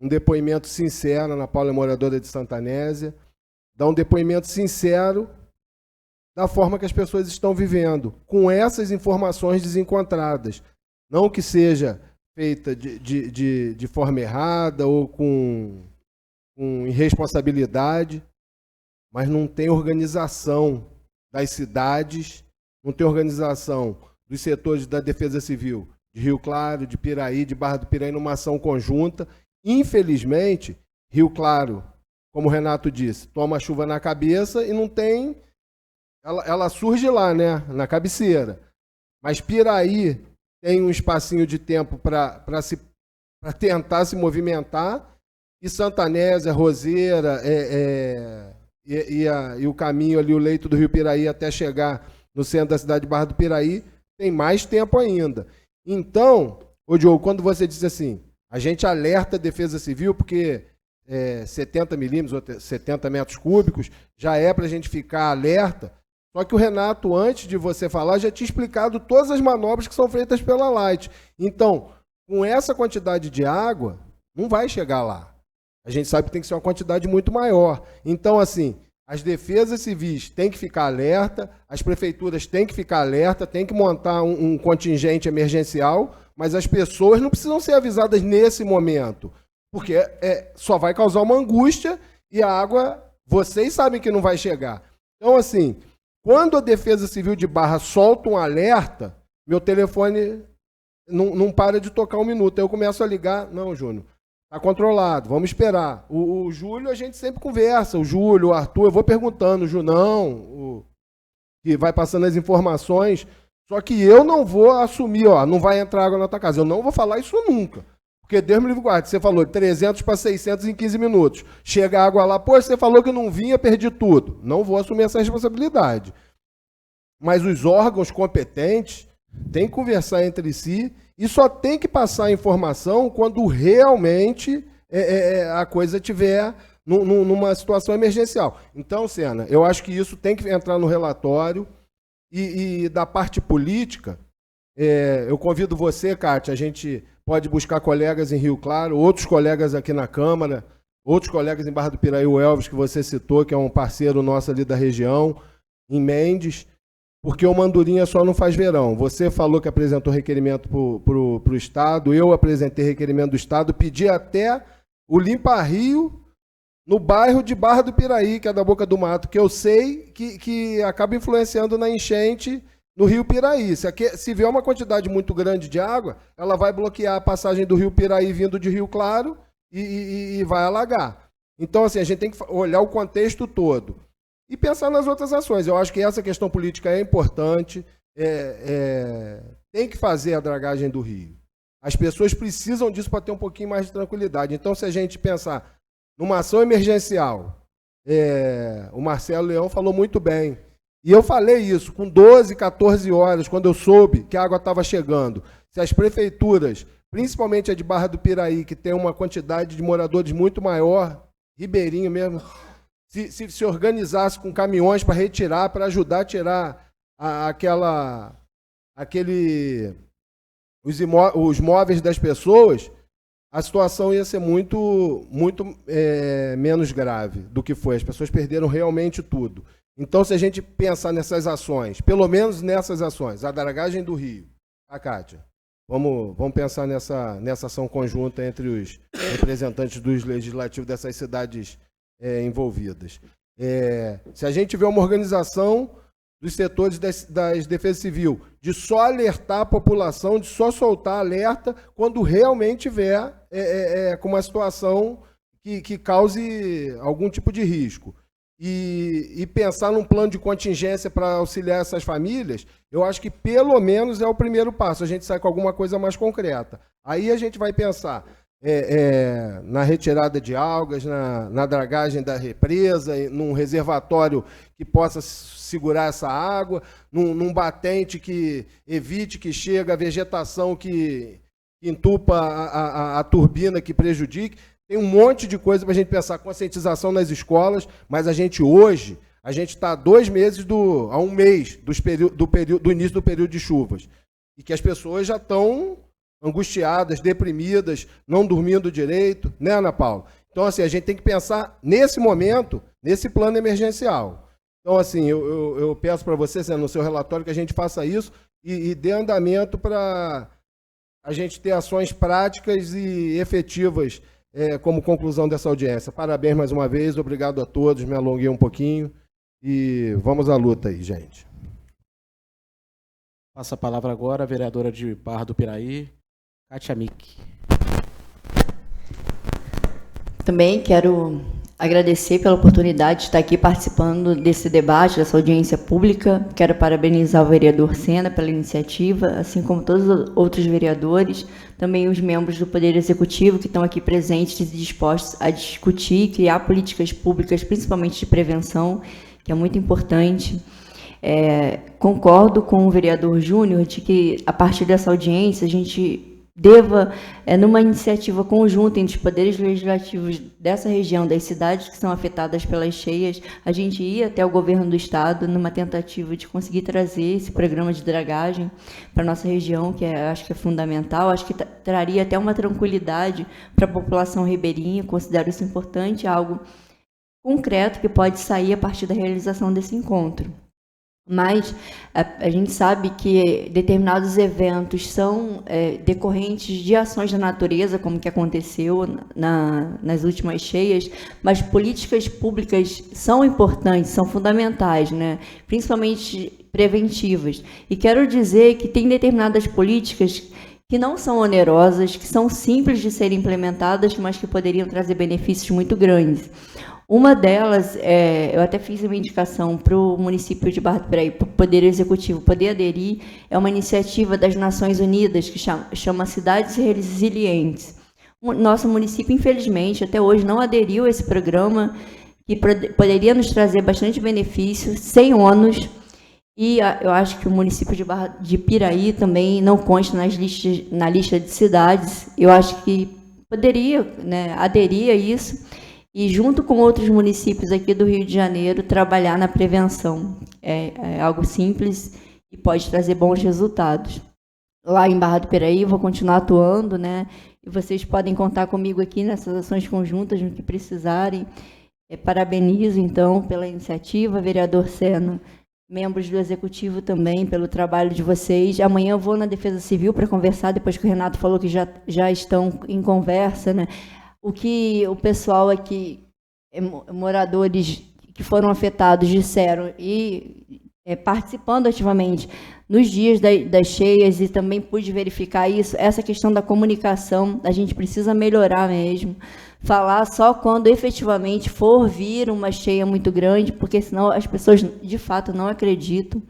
um depoimento sincero. A Ana Paula é moradora de Santa Anésia, dá um depoimento sincero da forma que as pessoas estão vivendo, com essas informações desencontradas. Não que seja feita de forma errada ou com irresponsabilidade, mas não tem organização das cidades, não tem organização dos setores da Defesa Civil, de Rio Claro, de Piraí, de Barra do Piraí, numa ação conjunta. Infelizmente, Rio Claro, como o Renato disse, toma chuva na cabeça e não tem... Ela surge lá, né, na cabeceira. Mas Piraí tem um espacinho de tempo para tentar se movimentar, e Santa Anésia, Roseira, e o caminho ali, o leito do Rio Piraí até chegar no centro da cidade de Barra do Piraí, tem mais tempo ainda. Então, ô Diogo, quando você diz assim, a gente alerta a Defesa Civil porque 70 milímetros ou 70 metros cúbicos já é para a gente ficar alerta, Só que o Renato, antes de você falar, já tinha explicado todas as manobras que são feitas pela Light. Então, com essa quantidade de água, não vai chegar lá. A gente sabe que tem que ser uma quantidade muito maior. Então, assim, as defesas civis têm que ficar alerta, as prefeituras têm que ficar alerta, têm que montar um contingente emergencial, mas as pessoas não precisam ser avisadas nesse momento, porque só vai causar uma angústia e a água, vocês sabem que não vai chegar. Então, assim, quando a Defesa Civil de Barra solta um alerta, meu telefone não para de tocar um minuto. Aí eu começo a ligar, não, Júnior, está controlado, vamos esperar. O Júlio, a gente sempre conversa, o Júlio, o Arthur, eu vou perguntando, o Junão, que vai passando as informações, só que eu não vou assumir, não vai entrar água na tua casa, eu não vou falar isso nunca. Porque Deus me livre guarde, você falou de 300 para 600 em 15 minutos. Chega a água lá, pô, você falou que não vinha, perdi tudo. Não vou assumir essa responsabilidade. Mas os órgãos competentes têm que conversar entre si e só tem que passar a informação quando realmente a coisa estiver numa situação emergencial. Então, Sena, eu acho que isso tem que entrar no relatório e da parte política, eu convido você, Kátia, a gente pode buscar colegas em Rio Claro, outros colegas aqui na Câmara, outros colegas em Barra do Piraí, o Elvis, que você citou, que é um parceiro nosso ali da região, em Mendes, porque o Mandurinha só não faz verão. Você falou que apresentou requerimento para o Estado, eu apresentei requerimento do Estado, pedi até o Limpa Rio no bairro de Barra do Piraí, que é da Boca do Mato, que eu sei que acaba influenciando na enchente no Rio Piraí. Se vier uma quantidade muito grande de água, ela vai bloquear a passagem do Rio Piraí vindo de Rio Claro e vai alagar. Então, assim, a gente tem que olhar o contexto todo e pensar nas outras ações. Eu acho que essa questão política é importante, tem que fazer a dragagem do Rio. As pessoas precisam disso para ter um pouquinho mais de tranquilidade. Então, se a gente pensar numa ação emergencial, o Marcelo Leão falou muito bem, e eu falei isso com 12, 14 horas, quando eu soube que a água estava chegando. Se as prefeituras, principalmente a de Barra do Piraí, que tem uma quantidade de moradores muito maior, Ribeirinho mesmo, se organizasse com caminhões para retirar, para ajudar a tirar os móveis das pessoas, a situação ia ser muito menos grave do que foi. As pessoas perderam realmente tudo. Então, se a gente pensar nessas ações, pelo menos nessas ações, a dragagem do Rio, Kátia, vamos pensar nessa ação conjunta entre os representantes dos legislativos dessas cidades envolvidas. Se a gente tiver uma organização dos setores das defesas civil, de só alertar a população, de só soltar alerta quando realmente tiver com uma situação que cause algum tipo de risco. E pensar num plano de contingência para auxiliar essas famílias, eu acho que pelo menos é o primeiro passo. A gente sai com alguma coisa mais concreta. Aí a gente vai pensar na retirada de algas, na dragagem da represa, num reservatório que possa segurar essa água, num batente que evite que chegue a vegetação que entupa a turbina, que prejudique. Tem um monte de coisa para a gente pensar, conscientização nas escolas, mas a gente hoje, está a 2 meses, a 1 mês do início do período de chuvas. E que as pessoas já estão angustiadas, deprimidas, não dormindo direito, né, Ana Paula? Então, assim, a gente tem que pensar nesse momento, nesse plano emergencial. Então, assim, eu peço para você, no seu relatório, que a gente faça isso e dê andamento para a gente ter ações práticas e efetivas como conclusão dessa audiência. Parabéns mais uma vez, obrigado a todos, me alonguei um pouquinho e vamos à luta aí, gente. Passa a palavra agora a vereadora de Barra do Piraí, Kátia Mick. Também quero agradecer pela oportunidade de estar aqui participando desse debate, dessa audiência pública. Quero parabenizar o vereador Sena pela iniciativa, assim como todos os outros vereadores, também os membros do Poder Executivo que estão aqui presentes e dispostos a discutir e criar políticas públicas, principalmente de prevenção, que é muito importante. Concordo com o vereador Júnior de que, a partir dessa audiência, a gente deva, numa iniciativa conjunta entre os poderes legislativos dessa região, das cidades que são afetadas pelas cheias, a gente ir até o governo do estado numa tentativa de conseguir trazer esse programa de dragagem para a nossa região, que acho que é fundamental, acho que traria até uma tranquilidade para a população ribeirinha, considero isso importante, algo concreto que pode sair a partir da realização desse encontro. Mas a gente sabe que determinados eventos são decorrentes de ações da natureza, como que aconteceu nas últimas cheias, mas políticas públicas são importantes, são fundamentais, né? Principalmente preventivas. E quero dizer que tem determinadas políticas que não são onerosas, que são simples de serem implementadas, mas que poderiam trazer benefícios muito grandes. Uma delas, eu até fiz uma indicação para o município de Barra do Piraí, para o Poder Executivo poder aderir, é uma iniciativa das Nações Unidas que chama Cidades Resilientes. O nosso município, infelizmente, até hoje não aderiu a esse programa, que poderia nos trazer bastante benefício, sem ônus, e eu acho que o município de Barra de Piraí também não consta na lista de cidades. Eu acho que poderia, né, aderir a isso, e, junto com outros municípios aqui do Rio de Janeiro, trabalhar na prevenção. É algo simples e pode trazer bons resultados. Lá em Barra do Piraí, vou continuar atuando, né? E vocês podem contar comigo aqui nessas ações conjuntas, no que precisarem. Parabenizo, então, pela iniciativa, vereador Sena, membros do Executivo também, pelo trabalho de vocês. Amanhã eu vou na Defesa Civil para conversar, depois que o Renato falou que já estão em conversa, né? O que o pessoal aqui, moradores que foram afetados, disseram, e participando ativamente nos dias das cheias, e também pude verificar isso, essa questão da comunicação, a gente precisa melhorar mesmo, falar só quando efetivamente for vir uma cheia muito grande, porque senão as pessoas de fato não acreditam,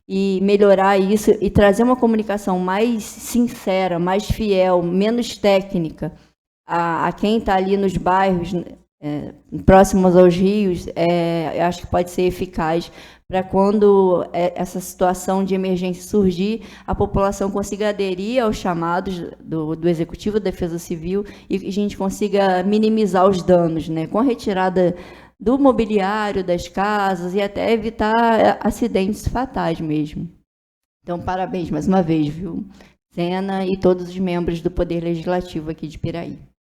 e melhorar isso e trazer uma comunicação mais sincera, mais fiel, menos técnica, a quem está ali nos bairros próximos aos rios, eu acho que pode ser eficaz para quando essa situação de emergência surgir, a população consiga aderir aos chamados do Executivo da Defesa Civil e a gente consiga minimizar os danos, né, com a retirada do mobiliário das casas e até evitar acidentes fatais mesmo. Então, parabéns mais uma vez, viu, Sena e todos os membros do Poder Legislativo aqui de Piraí.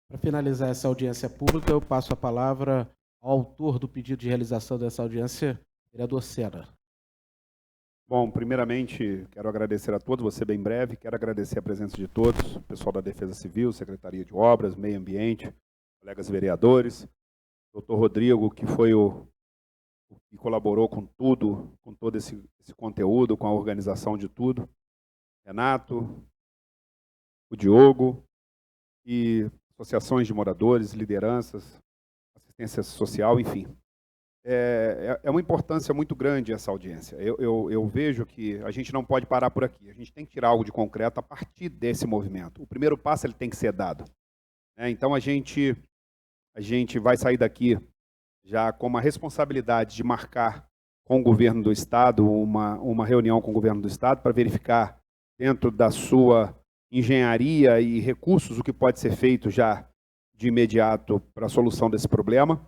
Para finalizar essa audiência pública, eu passo a palavra ao autor do pedido de realização dessa audiência, vereador Sena. Bom, primeiramente, quero agradecer a todos, vou ser bem breve, quero agradecer a presença de todos, o pessoal da Defesa Civil, Secretaria de Obras, Meio Ambiente, colegas vereadores, doutor Rodrigo, que foi o que colaborou com tudo, com todo esse conteúdo, com a organização de tudo, Renato, o Diogo e associações de moradores, lideranças, assistência social, enfim. É uma importância muito grande essa audiência. Eu vejo que a gente não pode parar por aqui. A gente tem que tirar algo de concreto a partir desse movimento. O primeiro passo ele tem que ser dado. Então a gente vai sair daqui já com uma responsabilidade de marcar com o governo do Estado uma reunião com o governo do Estado para verificar dentro da sua engenharia e recursos o que pode ser feito já de imediato para a solução desse problema.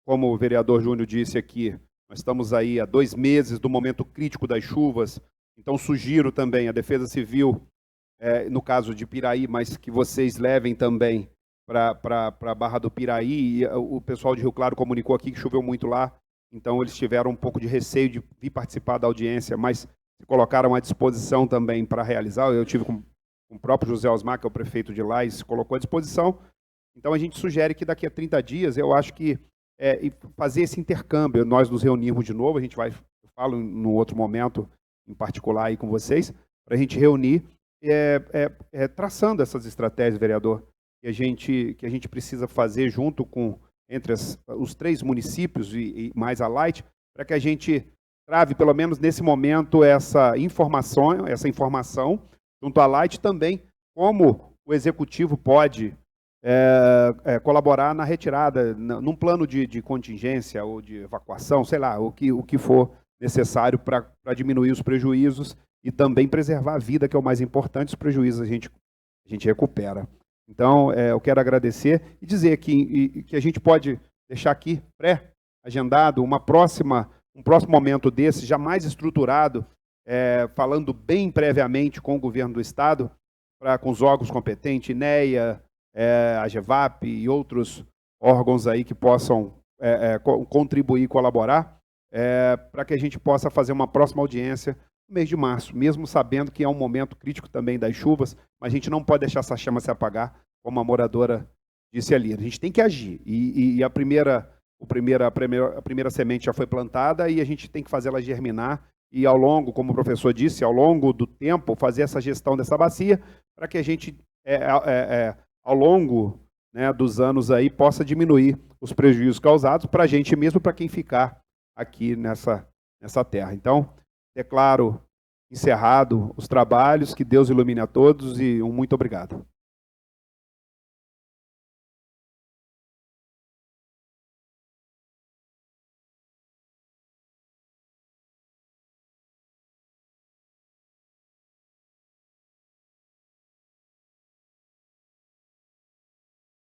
Como o vereador Júnior disse aqui, nós estamos aí há 2 meses do momento crítico das chuvas, então sugiro também a Defesa Civil, no caso de Piraí, mas que vocês levem também para a Barra do Piraí. E o pessoal de Rio Claro comunicou aqui que choveu muito lá, então eles tiveram um pouco de receio de vir participar da audiência, mas se colocaram à disposição também para realizar. Eu tive com o próprio José Osmar, que é o prefeito de lá, e se colocou à disposição. Então a gente sugere que daqui a 30 dias, eu acho que fazer esse intercâmbio, nós nos reunirmos de novo, a gente vai, eu falo no outro momento em particular aí com vocês, para a gente reunir, traçando essas estratégias, vereador, que a gente precisa fazer junto com, entre os 3 municípios e mais a Light, para que a gente trave, pelo menos nesse momento, essa informação junto à Light também, como o Executivo pode colaborar na retirada, num plano de contingência ou de evacuação, sei lá, o que for necessário para diminuir os prejuízos e também preservar a vida, que é o mais importante. Os prejuízos a gente recupera. Então, eu quero agradecer e dizer que a gente pode deixar aqui pré-agendado um próximo momento desse, já mais estruturado, falando bem previamente com o governo do Estado, com os órgãos competentes, INEA, a GEVAP e outros órgãos aí que possam contribuir e colaborar, para que a gente possa fazer uma próxima audiência no mês de março, mesmo sabendo que é um momento crítico também das chuvas, mas a gente não pode deixar essa chama se apagar, como a moradora disse ali. A gente tem que agir. E a primeira semente já foi plantada e a gente tem que fazer ela germinar e ao longo, como o professor disse, ao longo do tempo, fazer essa gestão dessa bacia para que a gente, ao longo, né, dos anos aí, possa diminuir os prejuízos causados para a gente mesmo, para quem ficar aqui nessa terra. Então, declaro encerrado os trabalhos, que Deus ilumine a todos e muito obrigado.